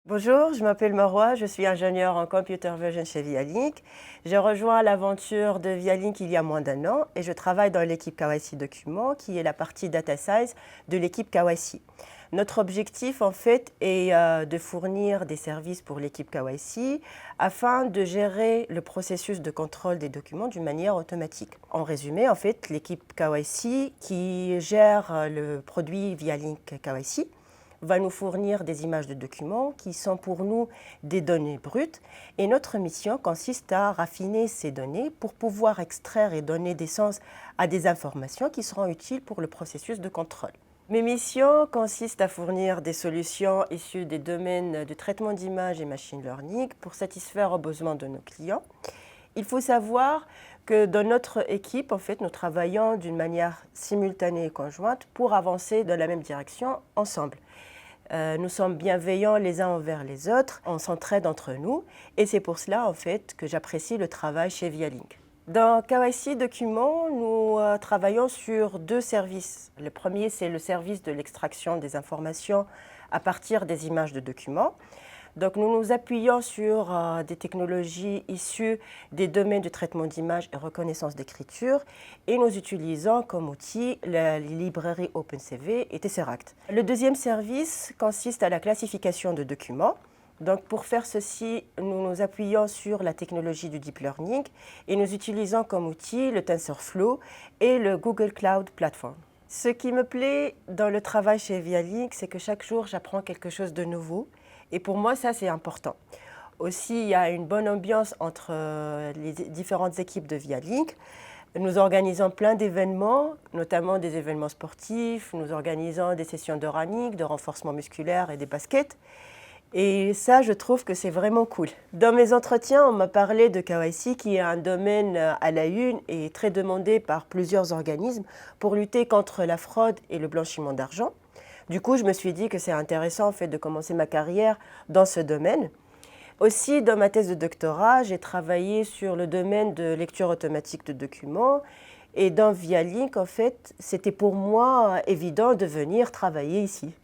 Bonjour, je m'appelle Marois, je suis ingénieure en computer vision chez Vialink. J'ai rejoint l'aventure de Vialink il y a moins d'un an et je travaille dans l'équipe KYC Documents, qui est la partie data science de l'équipe KYC. Notre objectif en fait est de fournir des services pour l'équipe KYC afin de gérer le processus de contrôle des documents d'une manière automatique. En résumé, en fait, l'équipe KYC qui gère le produit Vialink KYC va nous fournir des images de documents qui sont pour nous des données brutes et notre mission consiste à raffiner ces données pour pouvoir extraire et donner des sens à des informations qui seront utiles pour le processus de contrôle. Mes missions consistent à fournir des solutions issues des domaines de traitement d'images et machine learning pour satisfaire aux besoins de nos clients. Il faut savoir que dans notre équipe, en fait, nous travaillons d'une manière simultanée et conjointe pour avancer dans la même direction ensemble. Nous sommes bienveillants les uns envers les autres, on s'entraide entre nous et c'est pour cela en fait que j'apprécie le travail chez Vialink. Dans KYC Documents, nous travaillons sur deux services. Le premier, c'est le service de l'extraction des informations à partir des images de documents. Donc nous nous appuyons sur des technologies issues des domaines de traitement d'images et reconnaissance d'écriture et nous utilisons comme outil les librairies OpenCV et Tesseract. Le deuxième service consiste à la classification de documents. Donc pour faire ceci, nous nous appuyons sur la technologie du deep learning et nous utilisons comme outil le TensorFlow et le Google Cloud Platform. Ce qui me plaît dans le travail chez Vialink, c'est que chaque jour j'apprends quelque chose de nouveau. Et pour moi, ça, c'est important. Aussi, il y a une bonne ambiance entre les différentes équipes de Vialink. Nous organisons plein d'événements, notamment des événements sportifs. Nous organisons des sessions de running, de renforcement musculaire et des baskets. Et ça, je trouve que c'est vraiment cool. Dans mes entretiens, on m'a parlé de KYC, qui est un domaine à la une et très demandé par plusieurs organismes pour lutter contre la fraude et le blanchiment d'argent. Du coup, je me suis dit que c'est intéressant en fait, de commencer ma carrière dans ce domaine. Aussi, dans ma thèse de doctorat, j'ai travaillé sur le domaine de lecture automatique de documents. Et dans Vialink, en fait, c'était pour moi évident de venir travailler ici.